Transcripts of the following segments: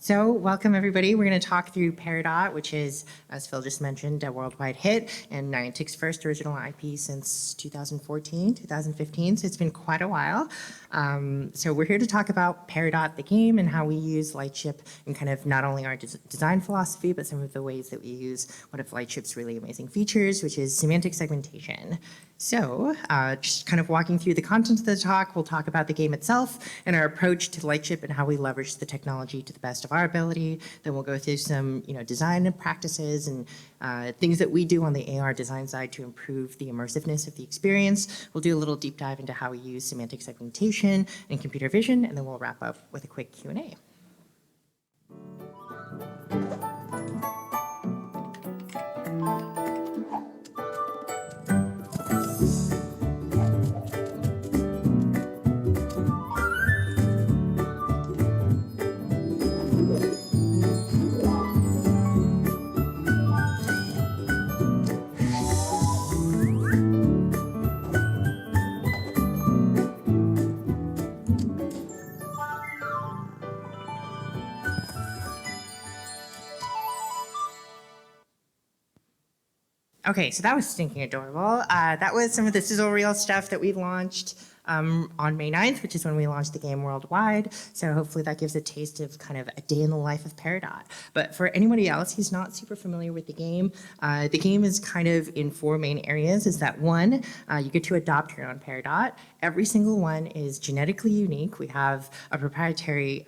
So welcome everybody. We're going to talk through Peridot, which is, as Phil just mentioned, a worldwide hit and Niantic's first original IP since 2014, 2015, so it's been quite a while. So we're here to talk about Peridot, the game, and how we use Lightship and kind of not only our design philosophy, but some of the ways that we use one of Lightship's really amazing features, which is semantic segmentation. So just kind of walking through the content of the talk, we'll talk about the game itself and our approach to Lightship and how we leverage the technology to the best of our ability. Then we'll go through some design and practices and things that we do on the AR design side to improve the immersiveness of the experience. We'll do a little deep dive into how we use semantic segmentation and computer vision, and then we'll wrap up with a quick Q&A. Okay, so that was stinking adorable. That was some of the sizzle reel stuff that we launched on May 9th, which is when we launched the game worldwide. So hopefully that gives a taste of kind of a day in the life of Peridot. But for anybody else who's not super familiar with the game is kind of in four main areas. Is that one, you get to adopt your own Peridot. Every single one is genetically unique. We have a proprietary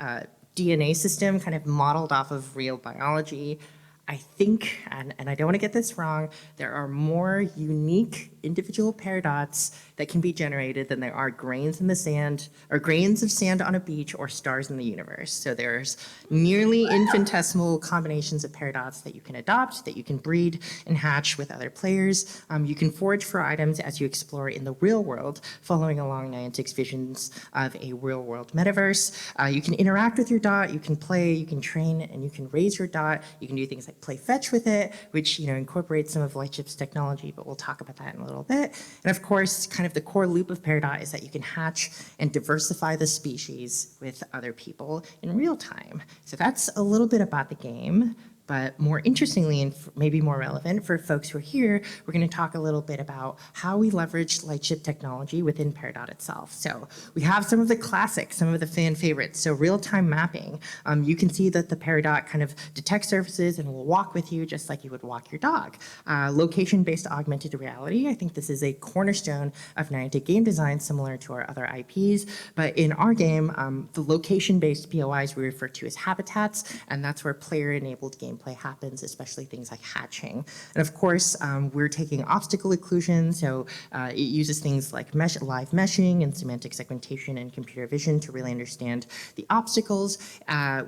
DNA system kind of modeled off of real biology. I think, and I don't want to get this wrong, there are more unique individual Peridots that can be generated than there are grains in the sand, or grains of sand on a beach, or stars in the universe. So there's nearly infinitesimal combinations of Peridots that you can adopt, that you can breed and hatch with other players. You can forage for items as you explore in the real world, following along Niantic's visions of a real world metaverse. You can interact with your dot, you can play, you can train, and you can raise your dot. You can do things like play fetch with it, which incorporates some of Lightship's technology, but we'll talk about that in a little bit. And of course, kind of the core loop of Peridot is that you can hatch and diversify the species with other people in real time. So that's a little bit about the game. But more interestingly, and maybe more relevant for folks who are here, we're going to talk a little bit about how we leverage Lightship technology within Peridot itself. So we have some of the classics, some of the fan favorites. So real-time mapping. You can see that the Peridot kind of detects surfaces and will walk with you just like you would walk your dog. Location-based augmented reality. I think this is a cornerstone of Niantic game design, similar to our other IPs. But in our game, the location-based POIs we refer to as habitats, and that's where player-enabled gameplay happens, especially things like hatching. And of course, we're taking obstacle occlusion, so it uses things like live meshing and semantic segmentation and computer vision to really understand the obstacles.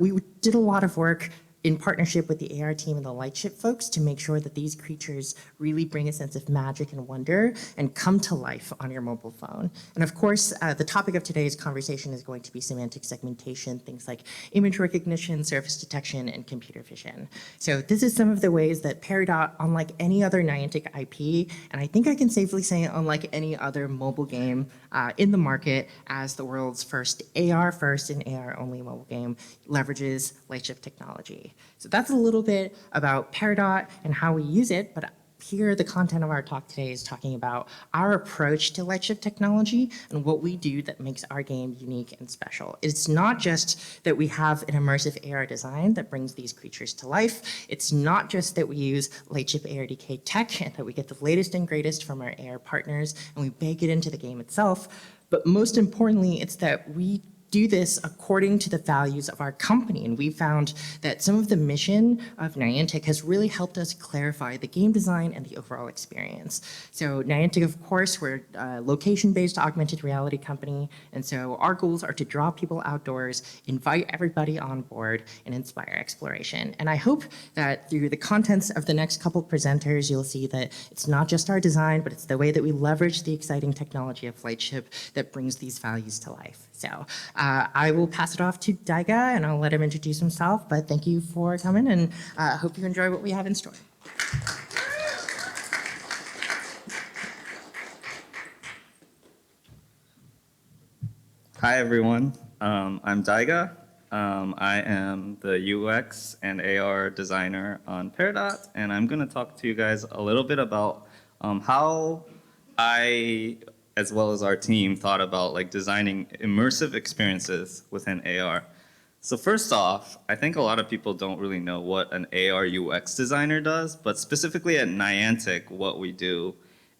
We did a lot of work in partnership with the AR team and the Lightship folks to make sure that these creatures really bring a sense of magic and wonder and come to life on your mobile phone. And of course, the topic of today's conversation is going to be semantic segmentation, things like image recognition, surface detection, and computer vision. So this is some of the ways that Peridot, unlike any other Niantic IP, and I think I can safely say unlike any other mobile game in the market, as the world's first AR first and AR only mobile game, leverages Lightship technology. So that's a little bit about Peridot and how we use it, but here the content of our talk today is talking about our approach to Lightship technology and what we do that makes our game unique and special. It's not just that we have an immersive AR design that brings these creatures to life. It's not just that we use Lightship ARDK tech and that we get the latest and greatest from our AR partners and we bake it into the game itself. But most importantly, it's that we do this according to the values of our company. And we found that some of the mission of Niantic has really helped us clarify the game design and the overall experience. So Niantic, of course, we're a location-based augmented reality company. And so our goals are to draw people outdoors, invite everybody on board, and inspire exploration. And I hope that through the contents of the next couple presenters, you'll see that it's not just our design, but it's the way that we leverage the exciting technology of Lightship that brings these values to life. So I will pass it off to Daiga, and I'll let him introduce himself. But thank you for coming, and I hope you enjoy what we have in store. Hi, everyone. I'm Daiga. I am the UX and AR designer on Peridot, and I'm going to talk to you guys a little bit about how I, as well as our team, thought about like designing immersive experiences within AR. So first off, I think a lot of people don't really know what an AR UX designer does, but specifically at Niantic, what we do.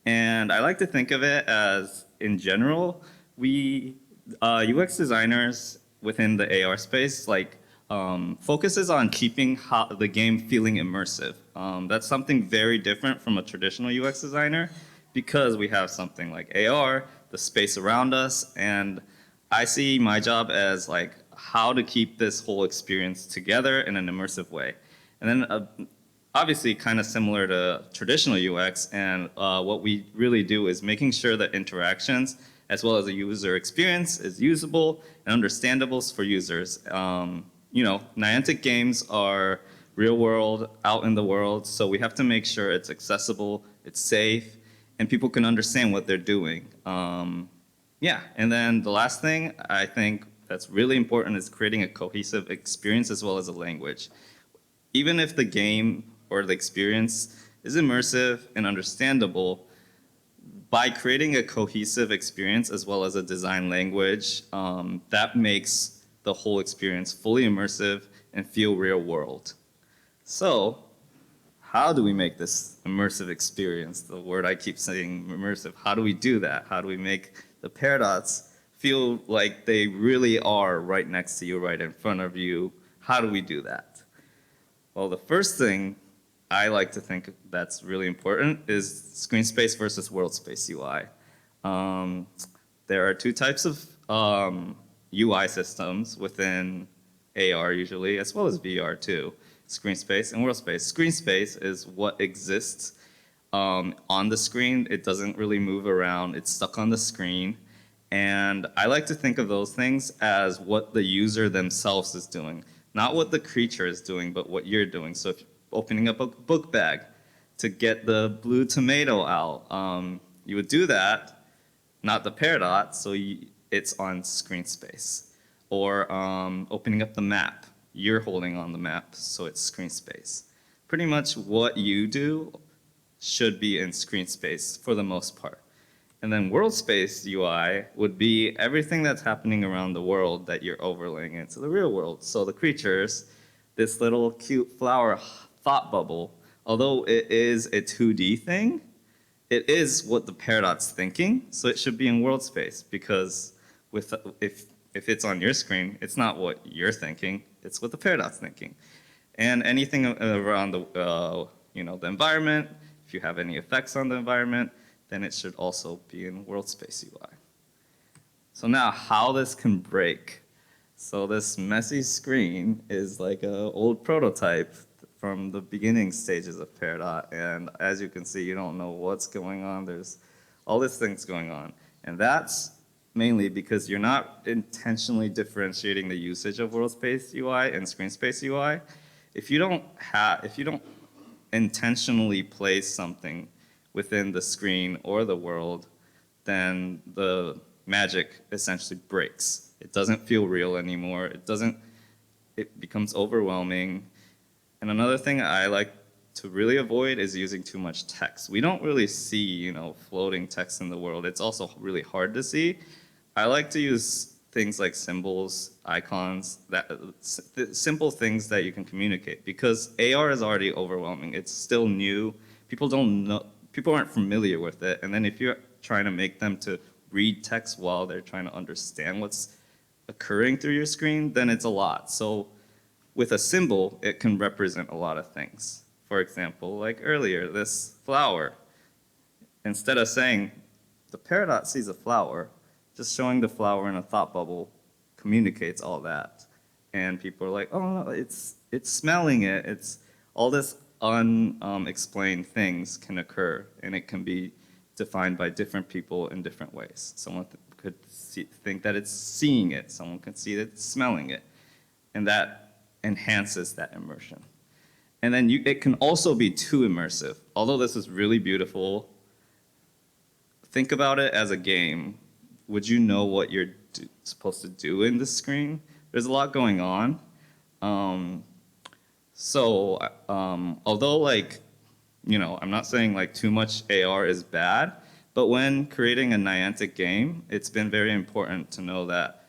And I like to think of it as, in general, we UX designers within the AR space focuses on keeping the game feeling immersive. That's something very different from a traditional UX designer because we have something like AR, the space around us, and I see my job as like how to keep this whole experience together in an immersive way. And then obviously kind of similar to traditional UX, and what we really do is making sure that interactions as well as the user experience is usable and understandable for users. Niantic games are real world, out in the world, so we have to make sure it's accessible, it's safe, and people can understand what they're doing. Yeah, and then the last thing I think that's really important is creating a cohesive experience as well as a language. Even if the game or the experience is immersive and understandable, by creating a cohesive experience as well as a design language, that makes the whole experience fully immersive and feel real world. So, how do we make this immersive experience? The word I keep saying, immersive. How do we do that? How do we make the Peridots feel like they really are right next to you, right in front of you? How do we do that? Well, the first thing I like to think that's really important is screen space versus world space UI. There are two types of UI systems within AR usually, as well as VR too. Screen space and world space. Screen space is what exists on the screen. It doesn't really move around. It's stuck on the screen. And I like to think of those things as what the user themselves is doing. Not what the creature is doing, but what you're doing. So if you're opening up a book bag to get the blue tomato out, you would do that, not the Peridot, so it's on screen space. Or opening up the map. You're holding on the map, so it's screen space. Pretty much what you do should be in screen space for the most part. And then world space UI would be everything that's happening around the world that you're overlaying into the real world. So the creatures, this little cute flower thought bubble, although it is a 2D thing, it is what the Peridot's thinking, so it should be in world space because if it's on your screen, it's not what you're thinking, it's what the Peridot's thinking. And anything around the environment, if you have any effects on the environment, then it should also be in world space UI. So now how this can break. So this messy screen is like an old prototype from the beginning stages of Peridot, and as you can see, you don't know what's going on. There's all these things going on, and that's mainly because you're not intentionally differentiating the usage of world space UI and screen space UI. If you don't intentionally place something within the screen or the world, then the magic essentially breaks. It doesn't feel real anymore. It becomes overwhelming. And another thing I like to really avoid is using too much text. We don't really see, floating text in the world. It's also really hard to see. I like to use things like symbols, icons, simple things that you can communicate because AR is already overwhelming. It's still new. People aren't familiar with it. And then if you're trying to make them to read text while they're trying to understand what's occurring through your screen, then it's a lot. So with a symbol, it can represent a lot of things. For example, like earlier, this flower. Instead of saying, the Peridot sees a flower, just showing the flower in a thought bubble communicates all that. And people are like, oh, no, it's smelling it. It's all this unexplained things can occur, and it can be defined by different people in different ways. Someone could think that it's seeing it. Someone can see that it's smelling it. And that enhances that immersion. And then it can also be too immersive. Although this is really beautiful, think about it as a game. Would you know what you're supposed to do in the screen? there's a lot going on. Um, although like, I'm not saying like too much AR is bad, but when creating a Niantic game, it's been very important to know that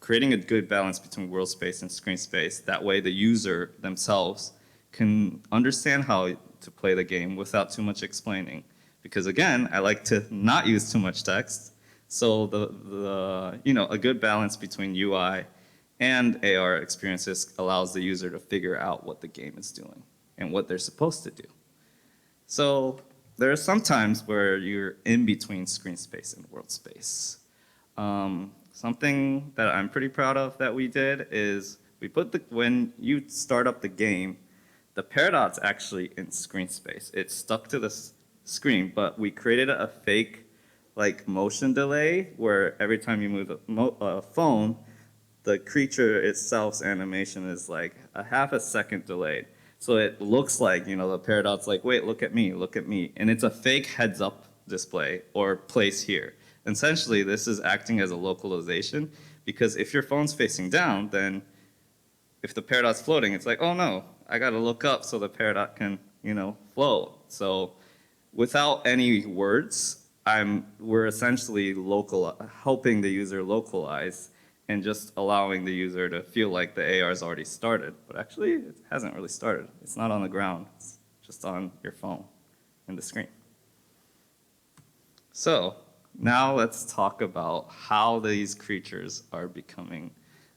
creating a good balance between world space and screen space, that way the user themselves can understand how to play the game without too much explaining. Because again, I like to not use too much text, so a good balance between UI and AR experiences allows the user to figure out what the game is doing and what they're supposed to do. So there are some times where you're in between screen space and world space. Something that I'm pretty proud of that we did is when you start up the game, the Peridot's actually in screen space. It's stuck to the screen, but we created a fake like motion delay where every time you move a phone, the creature itself's animation is like a half a second delayed. So it looks like, the Peridot's like, wait, look at me, look at me. And it's a fake heads up display or place here. Essentially, this is acting as a localization because if your phone's facing down, then if the Peridot's floating, it's like, oh no, I gotta look up so the Peridot can, float. So without any words, we're essentially helping the user localize and just allowing the user to feel like the AR's already started. But actually, it hasn't really started. It's not on the ground. It's just on your phone and the screen. So now let's talk about how these creatures are becoming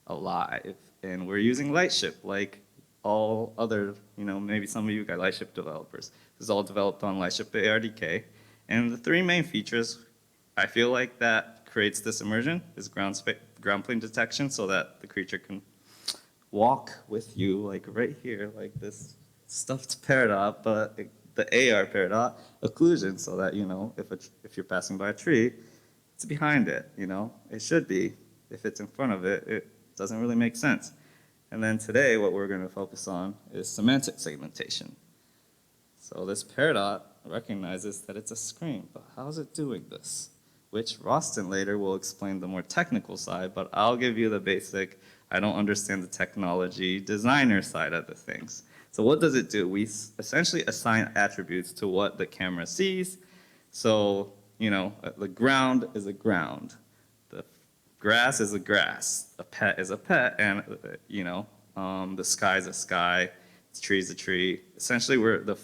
alive. And we're using Lightship like all other, maybe some of you guys Lightship developers. This is all developed on Lightship ARDK. And the three main features I feel like that creates this immersion is ground plane detection so that the creature can walk with you like right here, like this stuffed Peridot, but the AR Peridot, occlusion so that, if you're passing by a tree, it's behind it, It should be. If it's in front of it, it doesn't really make sense. And then today, what we're going to focus on is semantic segmentation. So this Peridot recognizes that it's a screen, but how is it doing this? Which Rostin later will explain the more technical side, but I'll give you the basic, I don't understand the technology, designer side of the things. So what does it do? We essentially assign attributes to what the camera sees. So, the ground is a ground. The grass is a grass. A pet is a pet, and, the sky is a sky. The tree is a tree. Essentially, the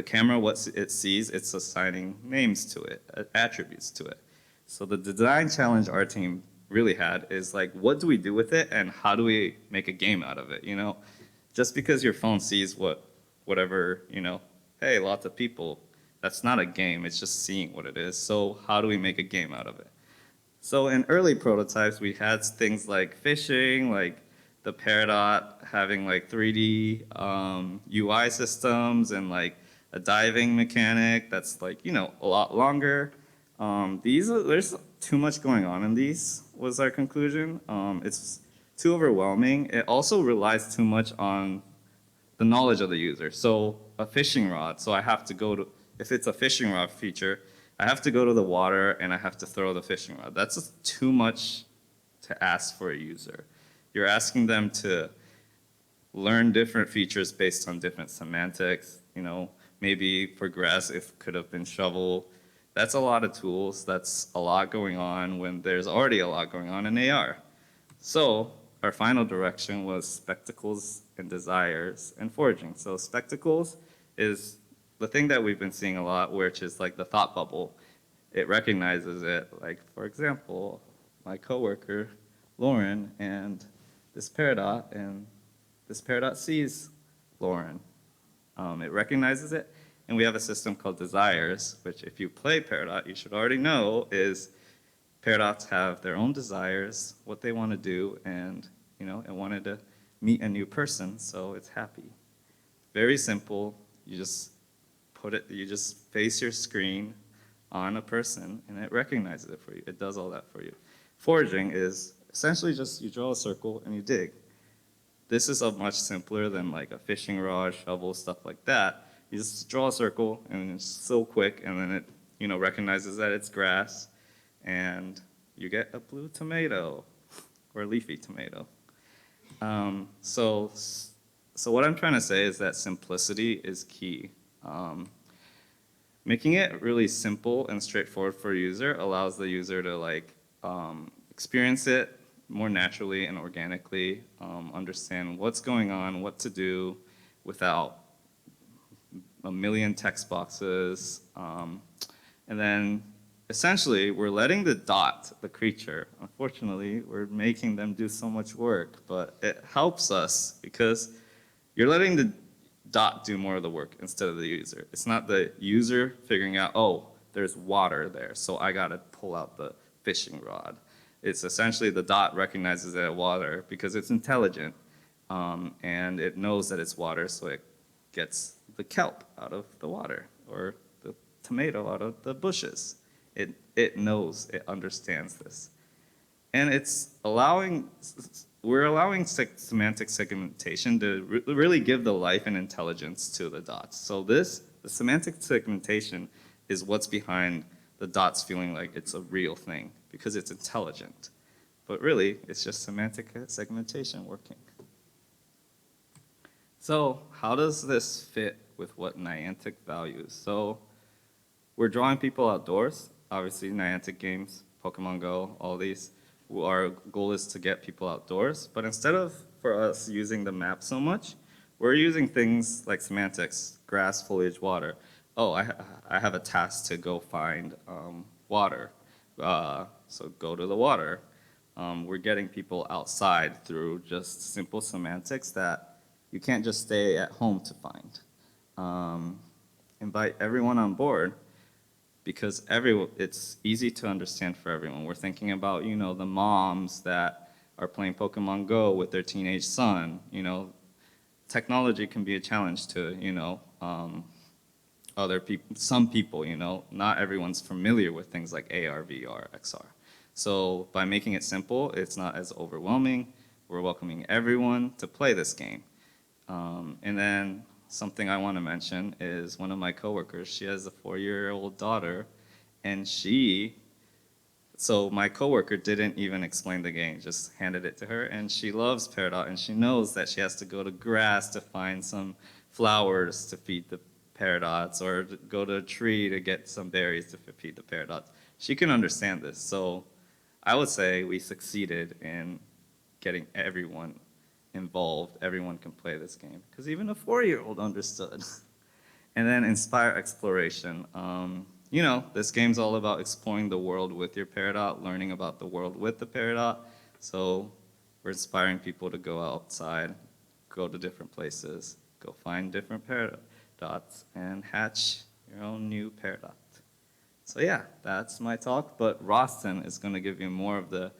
camera, what it sees, it's assigning names to it, attributes to it. So the design challenge our team really had is like, what do we do with it, and how do we make a game out of it? Just because your phone sees whatever, hey, lots of people, that's not a game. It's just seeing what it is. So how do we make a game out of it? So in early prototypes, we had things like fishing, like the Peridot having like 3D UI systems and like a diving mechanic that's like, a lot longer. There's too much going on in these, was our conclusion. It's too overwhelming. It also relies too much on the knowledge of the user. So a fishing rod, so I have to if it's a fishing rod feature, I have to go to the water and I have to throw the fishing rod. That's just too much to ask for a user. You're asking them to learn different features based on different semantics. Maybe for grass, it could have been shovel. That's a lot of tools. That's a lot going on when there's already a lot going on in AR. So our final direction was spectacles and desires and foraging. So spectacles is the thing that we've been seeing a lot, which is like the thought bubble. It recognizes it. Like, for example, my coworker, Lauren, and this Peridot sees Lauren. It recognizes it, and we have a system called desires, which if you play Peridot, you should already know is Peridots have their own desires, what they want to do, and it wanted to meet a new person, so it's happy. Very simple. You just face your screen on a person, and it recognizes it for you. It does all that for you. Foraging is essentially just you draw a circle and you dig. This is much simpler than like a fishing rod, shovel, stuff like that. You just draw a circle and it's so quick, and then it recognizes that it's grass, and you get a blue tomato. or leafy tomato. So what I'm trying to say is that simplicity is key. Making it really simple and straightforward for a user allows the user to experience it more naturally and organically, understand what's going on, what to do without a million text boxes. And then essentially we're letting the dot, the creature, unfortunately we're making them do so much work, but it helps us because you're letting the dot do more of the work instead of the user. It's not the user figuring out, oh, there's water there, so I gotta pull out the fishing rod. It's essentially the dot recognizes that it's water because it's intelligent, and it knows that it's water, so it gets the kelp out of the water or the tomato out of the bushes. It knows, it understands this. And we're allowing semantic segmentation to really give the life and intelligence to the dots. So the semantic segmentation is what's behind the dots feeling like it's a real thing because it's intelligent. But really, it's just semantic segmentation working. So how does this fit with what Niantic values? So we're drawing people outdoors. Obviously, Niantic games, Pokemon Go, all these. Our goal is to get people outdoors, but instead of for us using the map so much, we're using things like semantics, grass, foliage, water. Oh, I have a task to go find water, so go to the water. We're getting people outside through just simple semantics that you can't just stay at home to find. Invite everyone on board, because it's easy to understand for everyone. We're thinking about, the moms that are playing Pokemon Go with their teenage son. Technology can be a challenge to, other people, some people, not everyone's familiar with things like AR, VR, XR. So by making it simple, it's not as overwhelming. We're welcoming everyone to play this game. And then something I want to mention is one of my coworkers, she has a 4-year-old daughter, and so my coworker didn't even explain the game, just handed it to her, and she loves Peridot, and she knows that she has to go to grass to find some flowers to feed the Peridots, or to go to a tree to get some berries to feed the Peridots. She can understand this, so I would say we succeeded in getting everyone involved. Everyone can play this game because even a 4-year-old understood. And then inspire exploration. This game's all about exploring the world with your Peridot, learning about the world with the Peridot. So we're inspiring people to go outside, go to different places, go find different Peridots, and hatch your own new Peridot. So yeah, that's my talk, but Rostin is going to give you more of the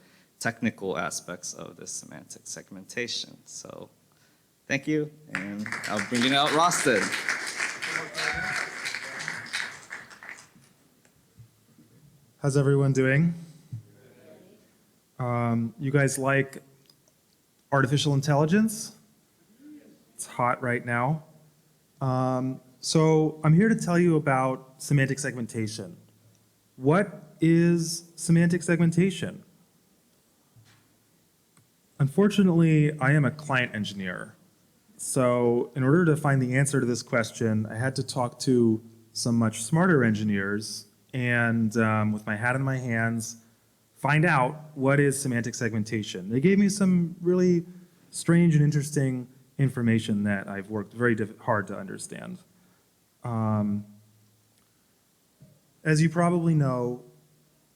technical aspects of this semantic segmentation. So thank you, and I'll bring it out Rostin. How's everyone doing? You guys like artificial intelligence? It's hot right now. So I'm here to tell you about semantic segmentation. What is semantic segmentation? Unfortunately, I am a client engineer. So in order to find the answer to this question, I had to talk to some much smarter engineers and with my hat in my hands, find out what is semantic segmentation. They gave me some really strange and interesting information that I've worked very hard to understand. As you probably know,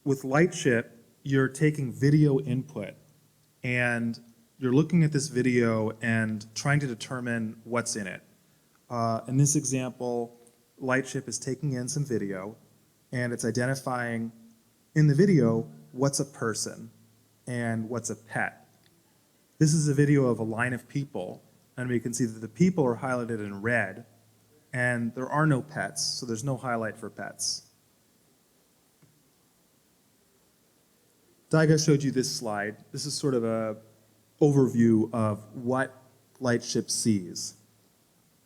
with Lightship, you're taking video input and you're looking at this video and trying to determine what's in it. In this example, Lightship is taking in some video and it's identifying in the video what's a person and what's a pet. This is a video of a line of people, and we can see that the people are highlighted in red, and there are no pets, so there's no highlight for pets. Daiga showed you this slide. This is sort of an overview of what Lightship sees.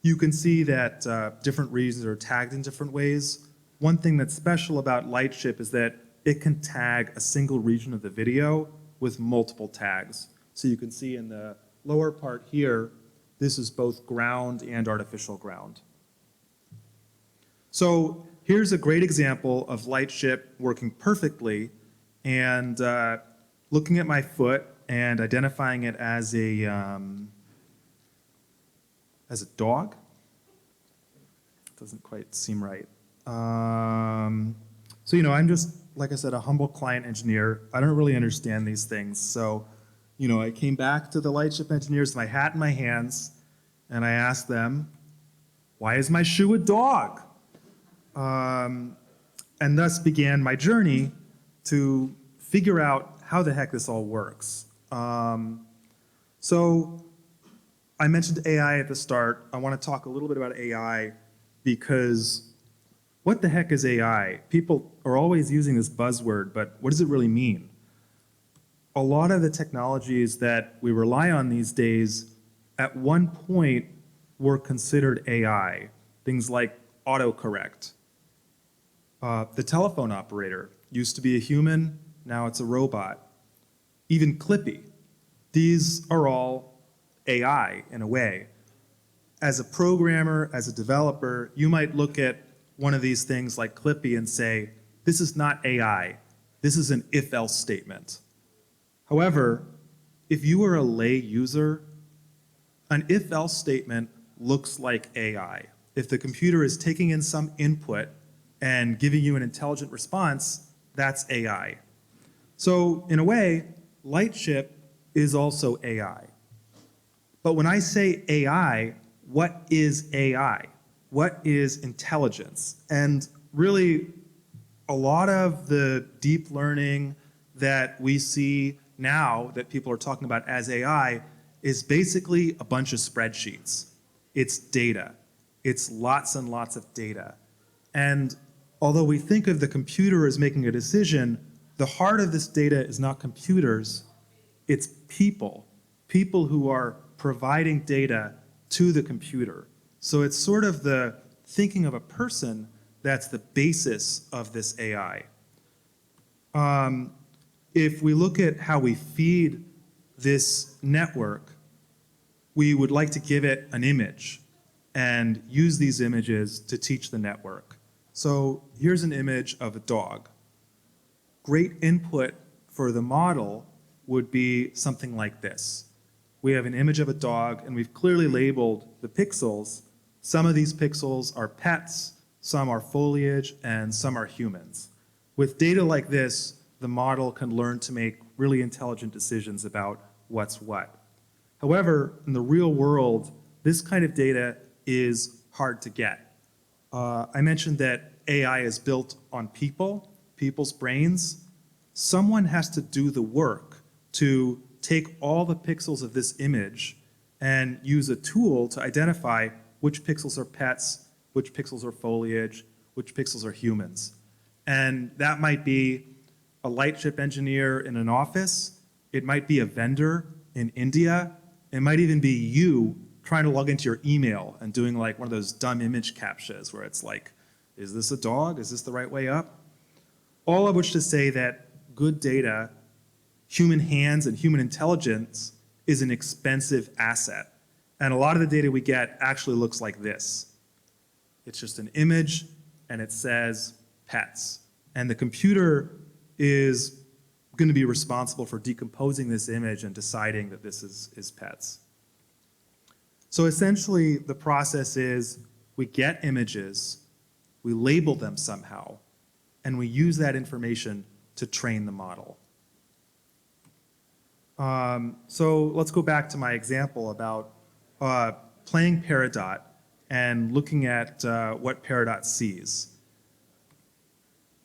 You can see that different regions are tagged in different ways. One thing that's special about Lightship is that it can tag a single region of the video with multiple tags. So you can see in the lower part here, this is both ground and artificial ground. So here's a great example of Lightship working perfectly and looking at my foot and identifying it as a dog. Doesn't quite seem right. So, you know, I'm just, like I said, a humble client engineer. I don't really understand these things. So, you know, I came back to the Lightship engineers, my hat in my hands, and I asked them, why is my shoe a dog? And thus began my journey to figure out how the heck this all works. So I mentioned AI at the start. I want to talk a little bit about AI because what the heck is AI? People are always using this buzzword, but what does it really mean? A lot of the technologies that we rely on these days at one point were considered AI. Things like autocorrect. The telephone operator used to be a human, now it's a robot. Even Clippy. These are all AI in a way. As a programmer, as a developer, you might look at one of these things like Clippy and say, this is not AI, this is an if-else statement. However, if you are a lay user, an if-else statement looks like AI. If the computer is taking in some input and giving you an intelligent response, that's AI. So in a way, Lightship is also AI. But when I say AI, what is AI? What is intelligence? And really, a lot of the deep learning that we see now that people are talking about as AI is basically a bunch of spreadsheets. It's data. It's lots and lots of data. And although we think of the computer as making a decision, the heart of this data is not computers, it's people. People who are providing data to the computer. So it's sort of the thinking of a person that's the basis of this AI. If we look at how we feed this network, we would like to give it an image and use these images to teach the network. So here's an image of a dog. Great input for the model would be something like this. We have an image of a dog, and we've clearly labeled the pixels. Some of these pixels are pets, some are foliage, and some are humans. With data like this, the model can learn to make really intelligent decisions about what's what. However, in the real world, this kind of data is hard to get. I mentioned that AI is built on people, people's brains. Someone has to do the work to take all the pixels of this image and use a tool to identify which pixels are pets, which pixels are foliage, which pixels are humans. And that might be a Lightship engineer in an office. It might be a vendor in India. It might even be you trying to log into your email and doing like one of those dumb image captchas where it's like, is this a dog? Is this the right way up? All of which to say that good data, human hands and human intelligence is an expensive asset. And a lot of the data we get actually looks like this. It's just an image and it says pets. And the computer is going to be responsible for decomposing this image and deciding that this is pets. So essentially the process is we get images, we label them somehow, and we use that information to train the model. So let's go back to my example about playing Peridot and looking at what Peridot sees.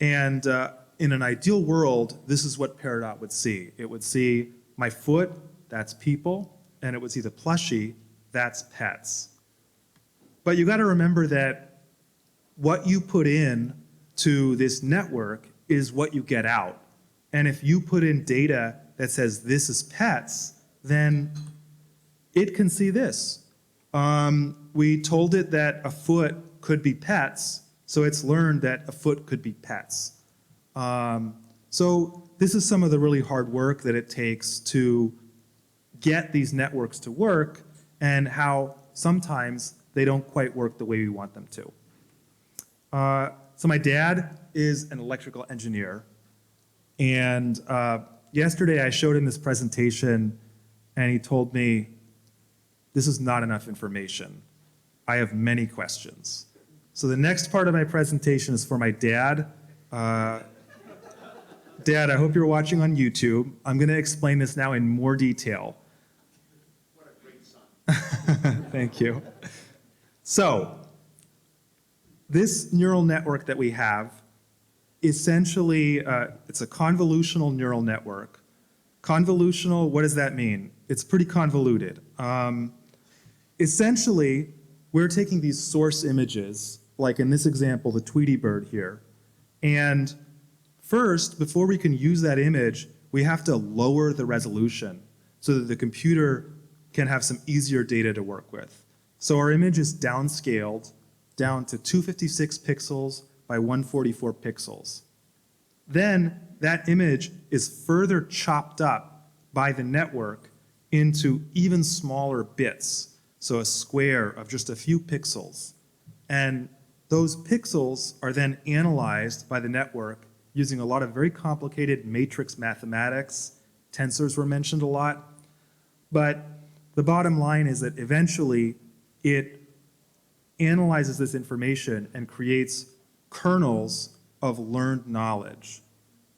And in an ideal world, this is what Peridot would see. It would see my foot, that's people, and it would see the plushie, that's pets. But you got to remember that what you put in to this network is what you get out. And if you put in data that says this is pets, then it can see this. We told it that a foot could be pets, so it's learned that a foot could be pets. So this is some of the really hard work that it takes to get these networks to work and how sometimes they don't quite work the way we want them to. So my dad is an electrical engineer, and yesterday I showed him this presentation and he told me, this is not enough information. I have many questions. So the next part of my presentation is for my dad. Dad, I hope you're watching on YouTube. I'm going to explain this now in more detail. What a great son. Thank you. So, this neural network that we have, essentially, it's a convolutional neural network. Convolutional, what does that mean? It's pretty convoluted. Essentially, we're taking these source images, like in this example, the Tweety bird here, and first, before we can use that image, we have to lower the resolution so that the computer can have some easier data to work with. So our image is downscaled down to 256 pixels by 144 pixels. Then that image is further chopped up by the network into even smaller bits, so a square of just a few pixels. And those pixels are then analyzed by the network using a lot of very complicated matrix mathematics. Tensors were mentioned a lot. But the bottom line is that eventually it analyzes this information and creates kernels of learned knowledge.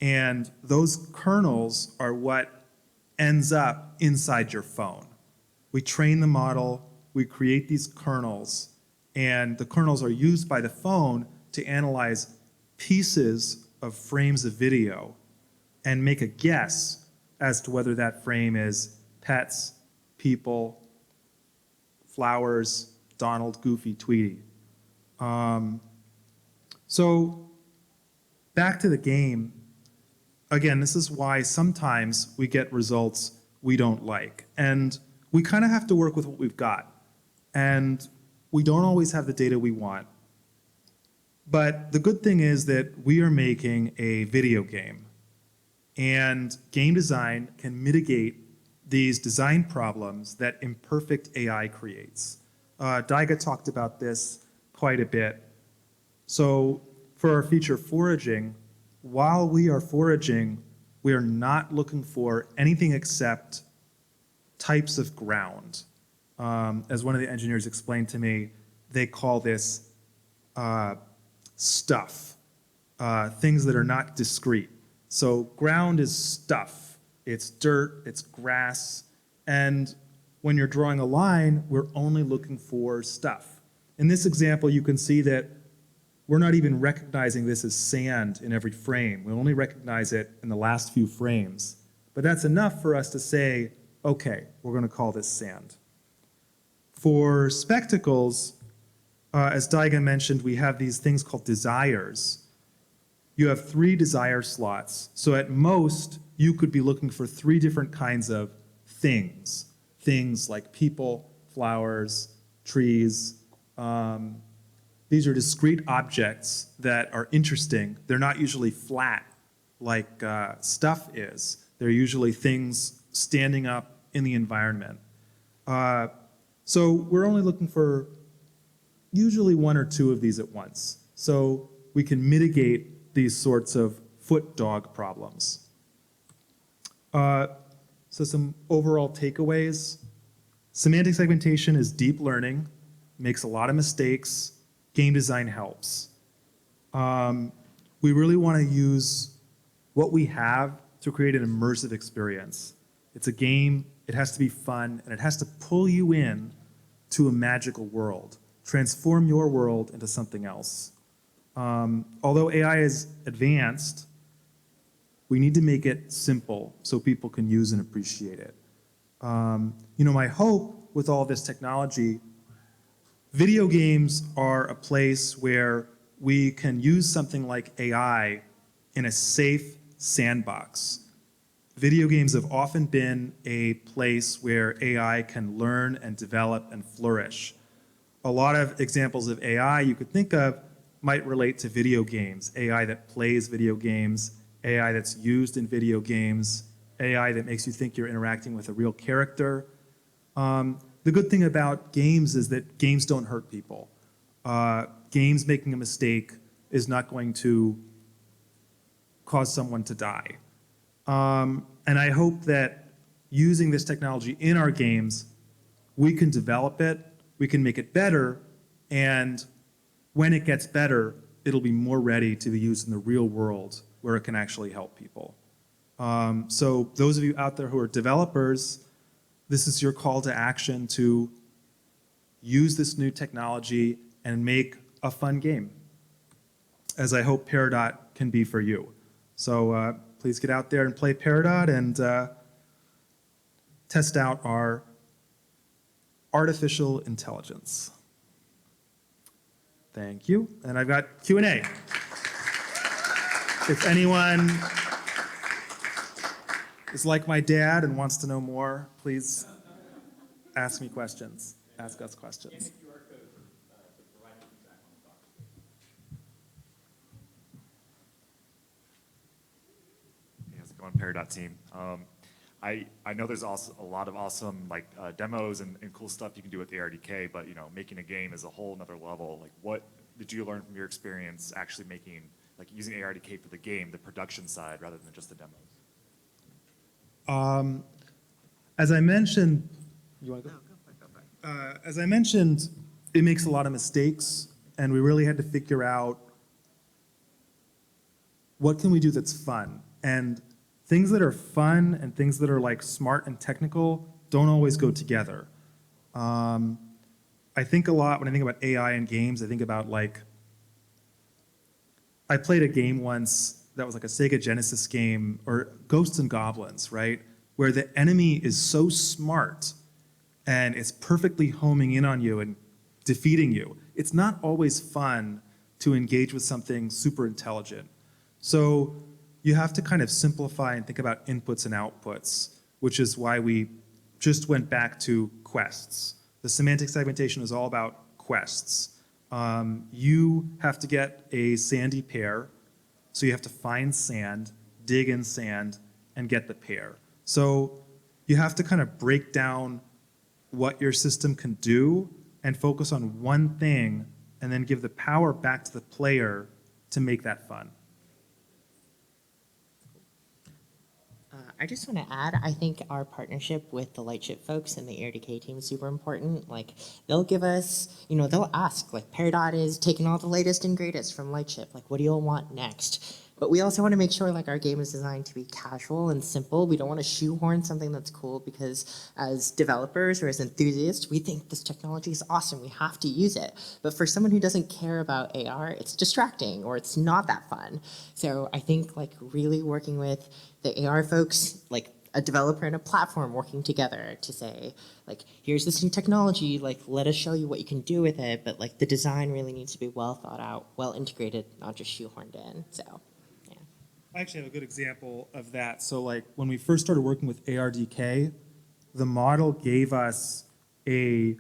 And those kernels are what ends up inside your phone. We train the model, we create these kernels, and the kernels are used by the phone to analyze pieces of frames of video and make a guess as to whether that frame is pets, people, flowers, Donald, Goofy, Tweety. So back to the game. Again, this is why sometimes we get results we don't like. And we kind of have to work with what we've got. And we don't always have the data we want. But the good thing is that we are making a video game. And game design can mitigate these design problems that imperfect AI creates. Daiga talked about this quite a bit. So for our feature foraging, while we are foraging, we are not looking for anything except types of ground. As one of the engineers explained to me, they call this stuff, things that are not discrete. So ground is stuff. It's dirt, it's grass, and when you're drawing a line, we're only looking for stuff. In this example, you can see that we're not even recognizing this as sand in every frame. We only recognize it in the last few frames. But that's enough for us to say, okay, we're going to call this sand. For spectacles, as Daiga mentioned, we have these things called desires. You have 3 desire slots. So at most, you could be looking for 3 different kinds of things. Things like people, flowers, trees. These are discrete objects that are interesting. They're not usually flat like stuff is. They're usually things standing up in the environment. So we're only looking for usually 1 or 2 of these at once. So we can mitigate these sorts of foot dog problems. So some overall takeaways. Semantic segmentation is deep learning, makes a lot of mistakes. Game design helps. We really want to use what we have to create an immersive experience. It's a game, it has to be fun, and it has to pull you in to a magical world, transform your world into something else. Although AI is advanced, we need to make it simple so people can use and appreciate it. My hope with all this technology, video games are a place where we can use something like AI in a safe sandbox. Video games have often been a place where AI can learn and develop and flourish. A lot of examples of AI you could think of might relate to video games, AI that plays video games, AI that's used in video games, AI that makes you think you're interacting with a real character. The good thing about games is that games don't hurt people. Games making a mistake is not going to cause someone to die. And I hope that using this technology in our games, we can develop it, we can make it better, and when it gets better, it'll be more ready to be used in the real world where it can actually help people. So those of you out there who are developers, this is your call to action to use this new technology and make a fun game, as I hope Peridot can be for you. So please get out there and play Peridot and test out our artificial intelligence. Thank you. And I've got Q&A. If anyone is like my dad and wants to know more, please ask me questions. Ask us questions. Hey, how's it going, Peridot team? I know there's also a lot of awesome demos and cool stuff you can do with ARDK, but making a game is a whole nother level. Like, what did you learn from your experience actually making, using ARDK for the game, the production side, rather than just the demos? As I mentioned, you want to go? As I mentioned, it makes a lot of mistakes, and we really had to figure out what can we do that's fun. And things that are fun and things that are smart and technical don't always go together. I think a lot when I think about AI in games. I think about I played a game once that was a Sega Genesis game, or Ghosts and Goblins, right? Where the enemy is so smart and it's perfectly homing in on you and defeating you. It's not always fun to engage with something super intelligent. So you have to kind of simplify and think about inputs and outputs, which is why we just went back to quests. The semantic segmentation is all about quests. You have to get a sandy pear, so you have to find sand, dig in sand, and get the pear. So you have to kind of break down what your system can do and focus on one thing, and then give the power back to the player to make that fun. I just want to add, I think our partnership with the Lightship folks and the ARDK team is super important. They'll give us, they'll ask, Peridot is taking all the latest and greatest from Lightship. What do you all want next? But we also want to make sure our game is designed to be casual and simple. We don't want to shoehorn something that's cool because as developers or as enthusiasts, we think this technology is awesome. We have to use it. But for someone who doesn't care about AR, it's distracting or it's not that fun. So I think really working with the AR folks, a developer and a platform working together to say, here's this new technology, let us show you what you can do with it. But the design really needs to be well thought out, well integrated, not just shoehorned in. So. I actually have a good example of that. So when we first started working with ARDK, the model gave us every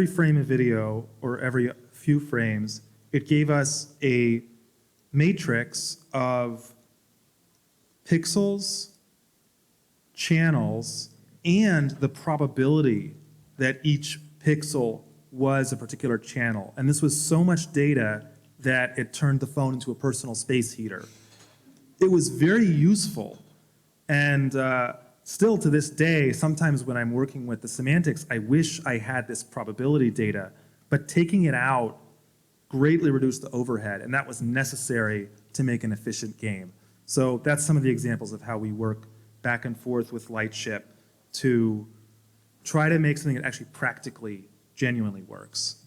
frame of video, or every few frames, it gave us a matrix of pixels, channels, and the probability that each pixel was a particular channel. And this was so much data that it turned the phone into a personal space heater. It was very useful, and still to this day, sometimes when I'm working with the semantics, I wish I had this probability data, but taking it out greatly reduced the overhead, and that was necessary to make an efficient game. So that's some of the examples of how we work back and forth with Lightship to try to make something that actually practically, genuinely works.